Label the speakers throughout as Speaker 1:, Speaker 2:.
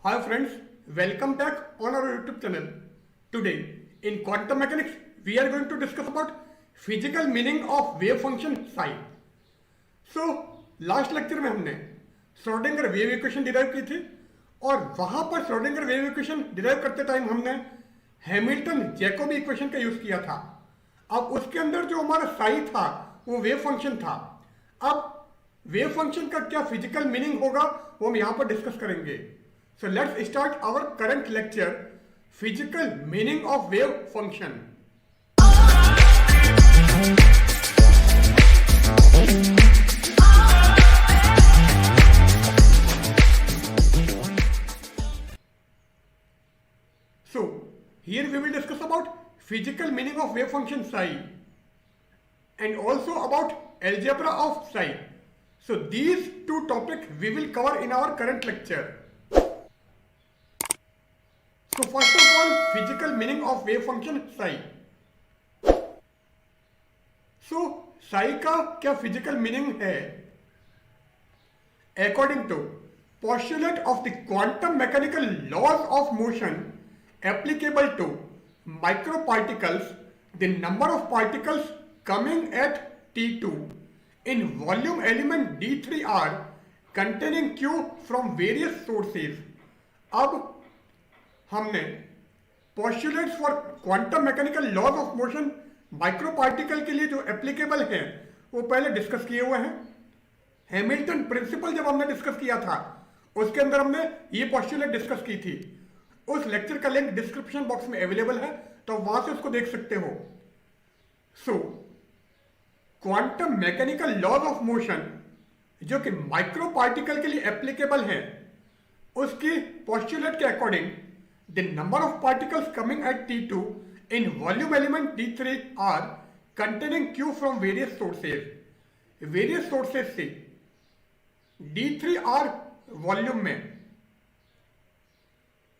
Speaker 1: Hi friends, welcome back on our YouTube channel. Today in quantum mechanics we are going to discuss about physical meaning of wave function psi. So last lecture में हमने Schrodinger wave equation derive की थी और वहां पर Schrodinger wave equation derive करते time हमने Hamilton Jacobi equation का यूज किया था। अब उसके अंदर जो हमारा साई था वो वेव फंक्शन था। अब वेव फंक्शन का क्या फिजिकल मीनिंग होगा वो हम यहाँ पर डिस्कस करेंगे। So let's start our current lecture, physical meaning of wave function. So here we will discuss about physical meaning of wave function psi and also about algebra of psi. So these two topics we will cover in our current lecture. So first of all, physical meaning of wave function psi. So psi का क्या physical meaning है? According to postulate of the quantum mechanical laws of motion applicable to microparticles, the number of particles coming at T2 in volume element D3R containing Q from various sources. अब हमने postulates for quantum mechanical laws of motion micro particle के लिए जो applicable हैं वो पहले discuss किए हुए हैं। हैमिल्टन प्रिंसिपल जब हमने डिस्कस किया था उसके अंदर हमने ये पोस्टुलेट डिस्कस की थी। उस लेक्चर का लिंक डिस्क्रिप्शन बॉक्स में अवेलेबल है, तो वहां से उसको देख सकते हो। So quantum mechanical laws of motion जो कि माइक्रो पार्टिकल के लिए एप्लीकेबल है उसकी पोस्टुलेट के according the number of particles coming at T2 in volume element D3 are containing Q from various sources. Various sources से D3R वॉल्यूम में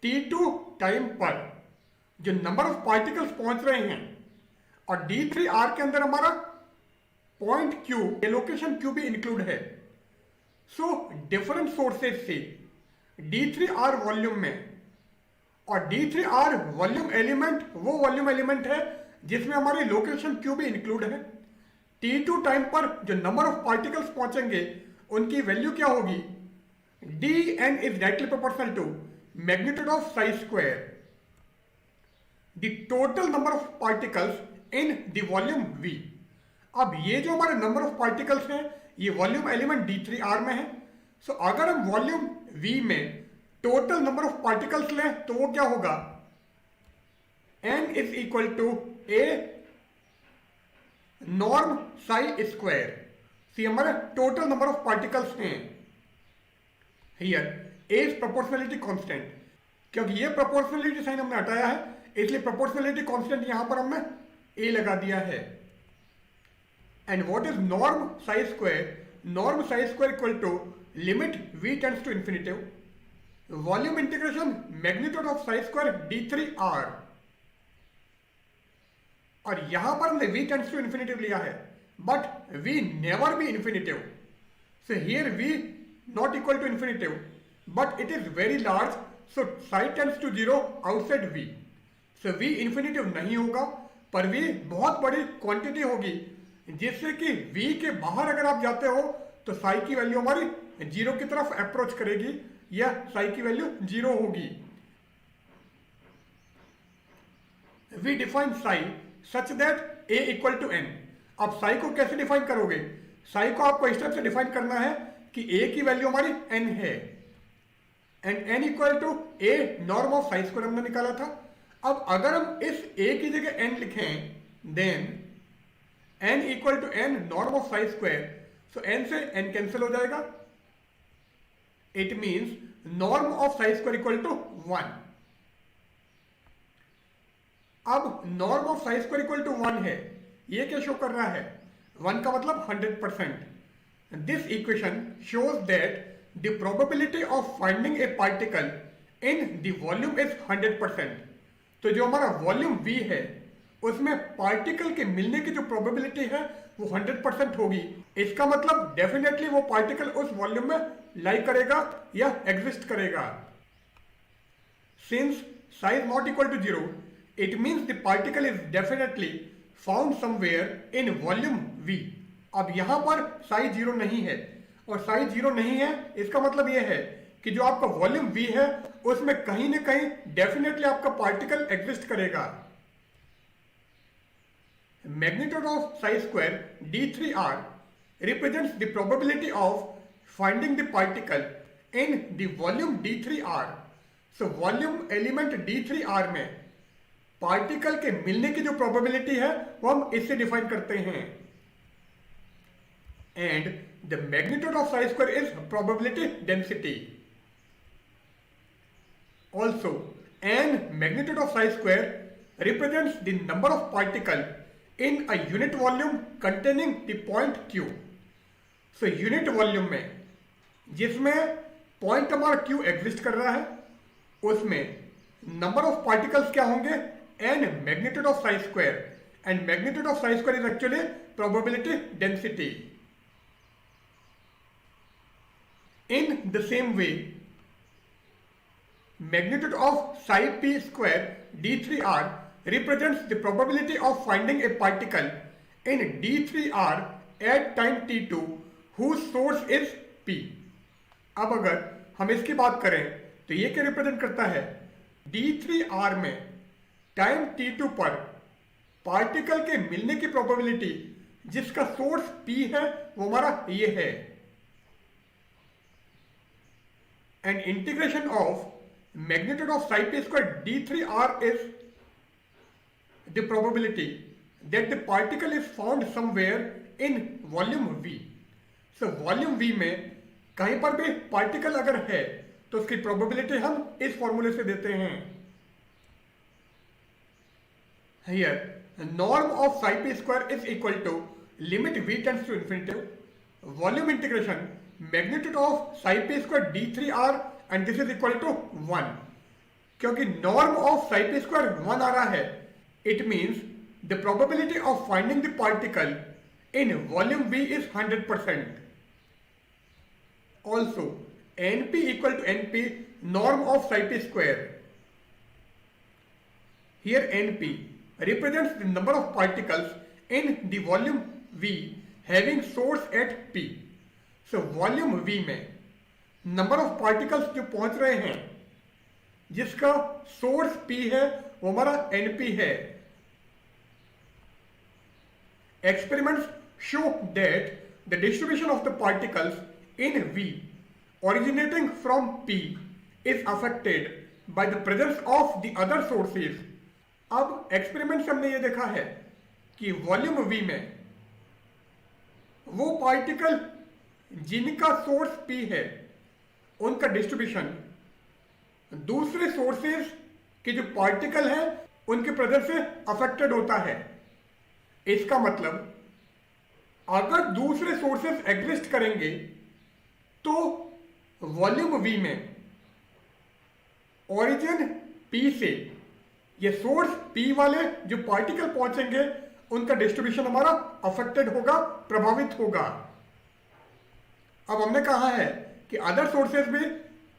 Speaker 1: T2 time पर जो नंबर ऑफ पार्टिकल्स पहुंच रहे हैं और D3R के अंदर हमारा पॉइंट Q लोकेशन Q भी इंक्लूड है। सो डिफरेंट सोर्सेस से D3R वॉल्यूम में, और D3R वॉल्यूम एलिमेंट वो वॉल्यूम एलिमेंट है जिसमें हमारी लोकेशन Q भी इंक्लूड है। T2 टाइम पर जो नंबर ऑफ पार्टिकल्स पहुंचेंगे उनकी वैल्यू क्या होगी? dN is directly proportional to magnitude of psi square the total number of particles in the volume V। अब ये जो हमारे नंबर ऑफ पार्टिकल्स हैं ये वॉल्यूम एलिमेंट D3R में है। सो अगर हम वॉल्यूम V में टोटल नंबर ऑफ पार्टिकल्स लें तो वो क्या होगा? n is equal to a norm psi square. See हमारे टोटल नंबर ऑफ पार्टिकल्स हैं। Here a is proportionality constant, क्योंकि ये प्रोपोर्शनलिटी साइन हमने हटाया है इसलिए प्रोपोर्शनलिटी कांस्टेंट यहां पर हमने a लगा दिया है। And what is norm psi square? Norm psi square equal to limit v tends to infinitive volume integration magnitude of psi square D3R, और यहां पर हमने v टेंड्स टू इंफिनिटिव लिया है but v never be infinitive. So here v not equal to infinitive but it is very large, so psi tends to 0 outside v। So v infinitive नहीं होगा पर v बहुत बड़ी quantity होगी जिससे कि v के बाहर अगर आप जाते हो तो साई की वैल्यू हमारी 0 की तरफ अप्रोच करेगी या साई की वैल्यू 0 होगी। We define psi such that a equal to n। अब साई को कैसे डिफाइन करोगे? साई को आपको इस तरह से डिफाइन करना है कि a की वैल्यू हमारी n है and n equal to a norm of psi square हमने निकाला था। अब अगर हम इस a की जगह n लिखें then n equal to n norm of psi square, so n से n कैंसिल हो जाएगा। It means norm of psi square equal to 1. अब norm of psi square equal to 1 है, ये क्या शो कर रहा है? 1 का मतलब 100%. This equation shows that the probability of finding a particle in the volume is 100%. तो जो हमारा वॉल्यूम V है उसमें पार्टिकल के मिलने की जो प्रोबेबिलिटी है वो 100% होगी। इसका मतलब डेफिनेटली वो पार्टिकल उस वॉल्यूम में लाई करेगा या एग्जिस्ट करेगा। Since psi is not equal to 0, it means the particle is definitely found somewhere in volume V. अब यहाँ पर psi 0 नहीं है, और psi 0 नहीं है इसका मतलब ये है कि जो आपका वॉल्यूम V है उसमें कहीं ना कहीं डेफिनेटली आपका पार्टिकल एग्जिस्ट करेगा. Magnitude of psi square d3r represents the probability of finding the particle in the volume d3r. So volume element d3r में पार्टिकल के मिलने की जो प्रोबेबिलिटी है वो हम इससे डिफाइन करते हैं. And the magnitude of psi square is probability density. Also, n magnitude of psi square represents the number of particle in a unit volume containing the point q. So unit volume में जिसमें point हमारा q exist कर रहा है उसमें number of particles क्या होंगे, n magnitude of psi square, and magnitude of psi square is actually probability density. In the same way, magnitude of psi p square d3r represents the probability of finding a particle in d3r at time t2 whose source is p. अब अगर हम इसकी बात करें तो ये क्या represent करता है, d3r में टाइम t2 पर पार्टिकल के मिलने की प्रोबेबिलिटी जिसका सोर्स p है वो हमारा ये है. And integration of magnitude of psi p square d3r is the probability that the particle is found somewhere in volume V. So volume V में कहीं पर भी पार्टिकल अगर है तो उसकी प्रोबेबिलिटी हम इस फॉर्मूले से देते हैं. Here norm of psi p square is equal to limit V tends to infinity volume integration magnitude of psi p square d3r and this is equal to 1. क्योंकि norm of psi p square 1 आ रहा है, it means the probability of finding the particle in volume V is 100%. Also, np equal to np norm of psi p square. Here np represents the number of particles in the volume V having source at p. So volume V में number of particles जो पहुंच रहे हैं जिसका source P है वो हमारा NP है. Experiments show that the distribution of the particles in V originating from P is affected by the presence of the other sources. अब एक्सपेरिमेंट से हमने ये देखा है कि वॉल्यूम V में वो पार्टिकल जिनका सोर्स P है उनका डिस्ट्रीब्यूशन दूसरे सोर्सेज के जो पार्टिकल हैं उनके प्रेजेंस से अफेक्टेड होता है. इसका मतलब अगर दूसरे सोर्सेज एग्जिस्ट करेंगे तो वॉल्यूम V में ओरिजिन P से ये सोर्स P वाले जो पार्टिकल पहुंचेंगे उनका डिस्ट्रीब्यूशन हमारा अफेक्टेड होगा, प्रभावित होगा. अब हमने कहा है कि अदर सोर्सेज भी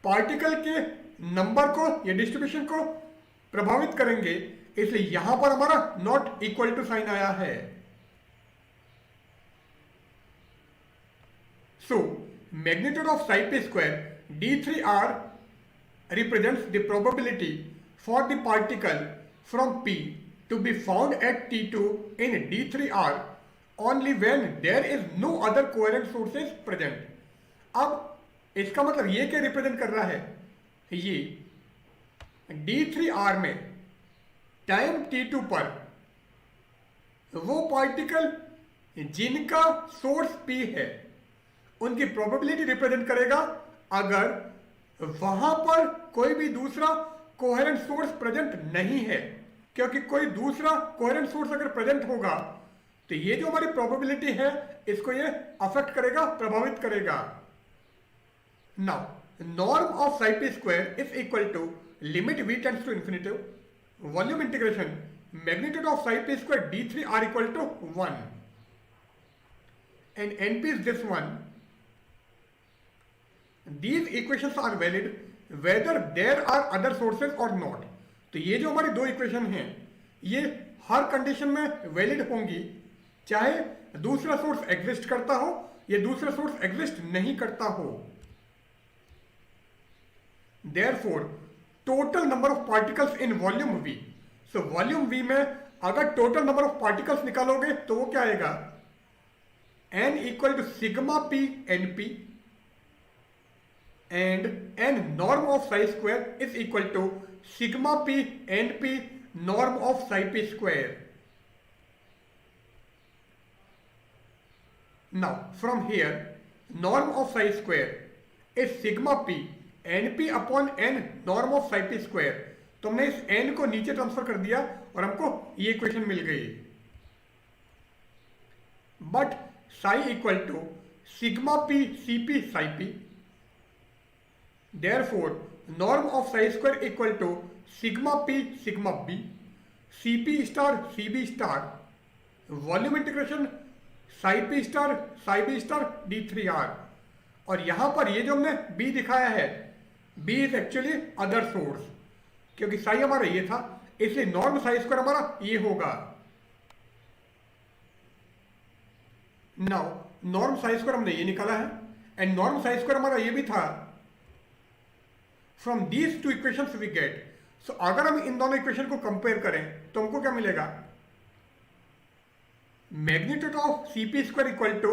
Speaker 1: पार्टिकल के नंबर को या डिस्ट्रीब्यूशन को प्रभावित करेंगे, इसलिए यहां पर हमारा नॉट इक्वल टू साइन आया है. So magnitude of psi p square d3r represents the probability for the particle from P to be found at T2 in d3r only when there is no other coherent sources present. अब इसका मतलब ये क्या represent कर रहा है, ये d3r में टाइम t2 पर वो पार्टिकल जिनका सोर्स P है उनकी प्रोबेबिलिटी रिप्रेजेंट करेगा अगर वहां पर कोई भी दूसरा कोहेरेंट सोर्स प्रेजेंट नहीं है. क्योंकि कोई दूसरा कोहेरेंट सोर्स अगर प्रेजेंट होगा तो ये जो हमारी प्रोबेबिलिटी है इसको ये अफेक्ट करेगा, प्रभावित करेगा. Now, norm of psi p square is equal to limit V tends to infinity volume integration magnitude of psi p square d3r equal to 1 and np is this one. These equations are valid whether there are other sources or not. तो ये जो हमारी दो equation हैं ये हर condition में valid होंगी, चाहे दूसरा सोर्स एग्जिस्ट करता हो या दूसरा सोर्स एग्जिस्ट नहीं करता हो। Therefore total number of particles in volume we, so volume we में अगर टोटल नंबर ऑफ पार्टिकल्स निकालोगे तो वो क्या आएगा, n equal to sigma p n p and n norm of psi square is equal to sigma p n p norm of psi p square. Now from here norm of psi square is sigma p np upon n norm of psi p square। तो हमने इस n को नीचे transfer कर दिया और हमको ये इक्वेशन मिल गई। But psi equal to sigma p cp psi p, therefore norm of psi square equal to sigma p sigma b cp star cb star volume integration psi p star psi b star d3r। और यहां पर ये जो हमने b दिखाया है b is actually other source, क्योंकि साई हमारा ये था इसलिए नॉर्म साई स्क्वायर हमारा ये होगा। नाउ नॉर्म साई स्क्वायर हमने ये निकाला है एंड नॉर्म साई स्क्वायर हमारा ये भी था। From these two equations we get, so अगर हम इन दोनों इक्वेशन को कंपेयर करें तो हमको क्या मिलेगा, magnitude of Cp square equal to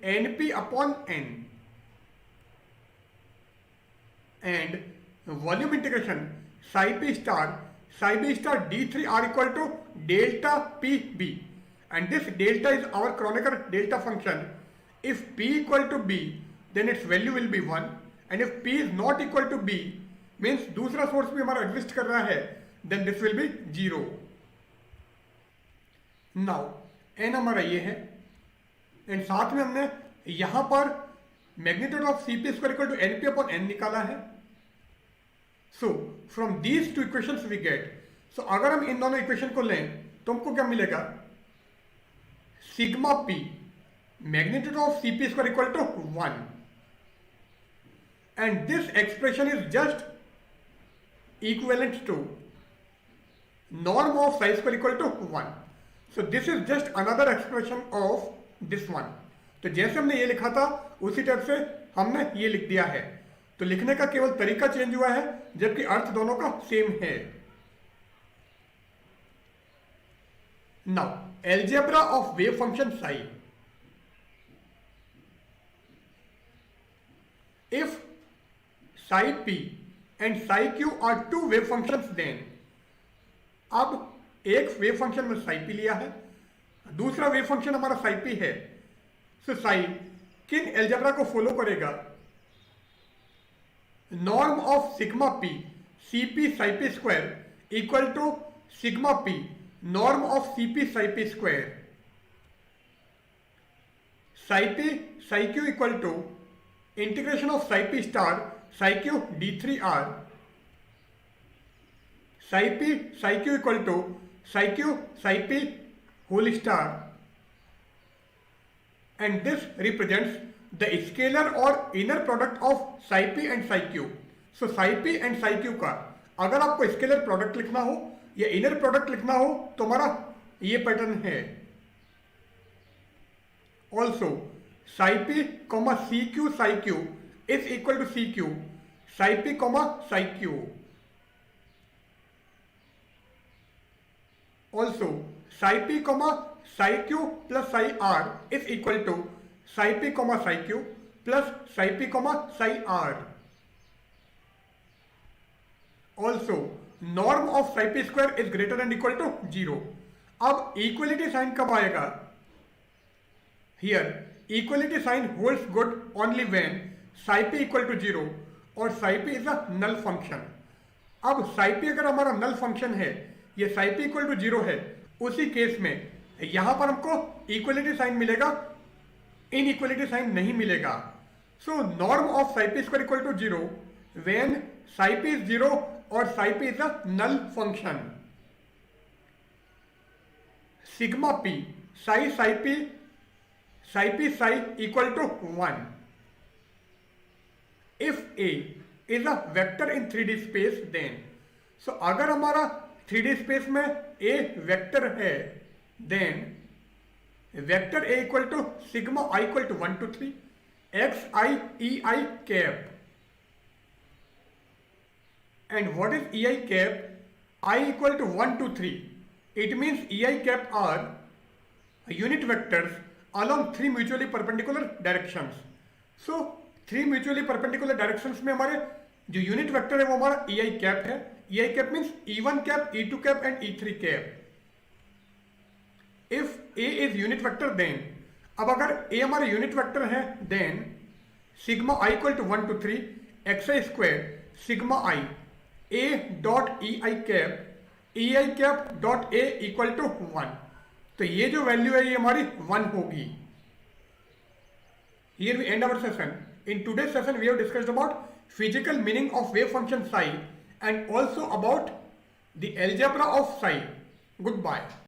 Speaker 1: Np upon N and volume integration psi p star d3r equal to delta pb, and this delta is our Kronecker delta function. If p equal to b then its value will be 1 and if p is not equal to b means दूसरा source भी हमारा exist कर रहा है then this will be 0। now n हमारा ये है and साथ में हमने यहां पर magnitude of Cp square equal to Np upon n निकाला है। So from these two equations we get, so अगर हम इन दोनों इक्वेशन को लें तो हमको क्या मिलेगा, sigma p magnitude of Cp square equal to 1 and this expression is just equivalent to norm of psi square equal to 1। So this is just another expression of this one। तो जैसे हमने ये लिखा था उसी टाइप से हमने ये लिख दिया है, तो लिखने का केवल तरीका चेंज हुआ है जबकि अर्थ दोनों का सेम है। Now algebra of wave function psi, if psi p and psi q are two wave functions then, अब एक वेव फंक्शन में साई पी लिया है, दूसरा वेव फंक्शन हमारा साई पी है। सो साई किन एल्जेब्रा को फॉलो करेगा, norm of sigma p c p psi p square equal to sigma p norm of c p psi p square. Psi p psi q equal to integration of psi p star psi q d3r, psi p psi q equal to psi q psi p whole star, and this represents the scalar or inner product of psi p and psi q। so psi p and psi q का अगर आपको scalar product लिखना हो या inner product लिखना हो तो हमारा ये पैटर्न है। Also psi p comma c q psi q is equal to c q psi p comma psi q। Also psi p comma psi q plus psi r is equal to psi p comma psi q plus psi p comma psi r। Also norm of psi p square is greater than equal to 0। अब equality sign कब आएगा, here equality sign holds good only when psi p equal to 0 और psi p is a null function. अब psi p अगर हमारा नल function है, ये psi p equal to 0 है, उसी केस में यहां पर हमको इक्वलिटी साइन मिलेगा, इनइक्वलिटी साइन नहीं मिलेगा। So norm of psi p square equal to 0 when psi p is 0 और psi p is a null function. Sigma p psi p psi equal to 1 if a is a vector in 3D space then, so अगर हमारा 3D space में a vector है then vector a equal to sigma i equal to 1 to 3 x I E I cap. And what is EI cap? I equal to 1 to 3. It means EI cap are unit vectors along 3 mutually perpendicular directions. So 3 mutually perpendicular directions में हमारे जो unit vector है वो हमारा EI cap है. EI cap means E1 cap, E2 cap and E3 cap. If A is unit vector then, अब अगर A हमारा यूनिट वेक्टर है then sigma I equal to 1 to 3 xi square sigma I A dot EI cap dot A equal to 1. तो ये जो value है ये हमारी 1 होगी. Here we end our session. In today's session we have discussed about physical meaning of wave function psi and also about the algebra of psi. Goodbye.